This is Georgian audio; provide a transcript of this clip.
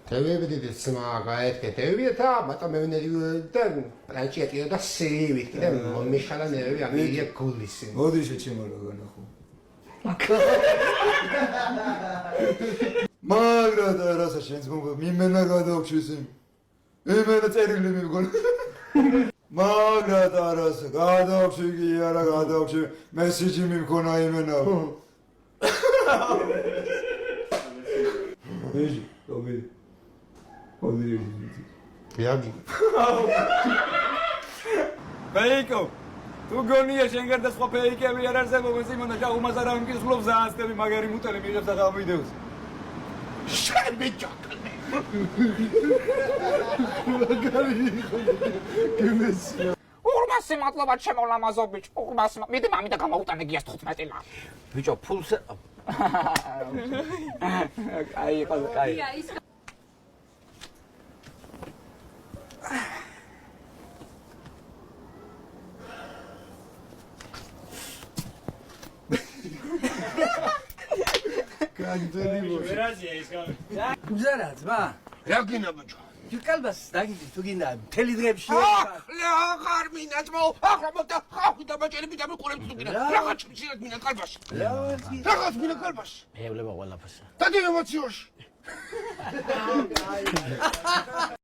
Televiziyo sma gayet ki televiziyo ta bata mevnediyden ranchi etiyor da sevi ki de mişala nevi Amerika kulisin. მოდი შეჩემორო განახო. მაგრა და რასა შენს მომგო მიმენა გადავჩისი. იმენა წერილი მიგონა. მაგრა და რასა გადავჩი კი არა გადავჩი მესიჯი მიმქონა იმენა. ეჟი, ობი. ობი. Yagi. Peiko, tu გონია შენ გარდა სხვა ფეიკები არ არსებობს იმონა ჟაღუმას არ ამკისლობს ზაასტები მაგარი მუტელი მიღებს და გამიდევს. Şen bir çakal. Urmasi მადლობა ჩემოლამაზო ბიჭო. Urmasi მიდი მამიდა გამოუტანე გიას 15 ლა. ბიჭო ფულს აი ყო აი. კანდელი მოშ. გუზარა ძმა Yagi na bıçak. კალბას დაგიდი თუ გინდა მთელი დღეებში Lağar minnet mo. Ahlamata hafida baceli bir de bir kulüp tutuyor. Lağaç bir şey minnet kalbaş. Lağaç minnet kalbaş. ევლება ყველაფერს Tadi emosiyoş.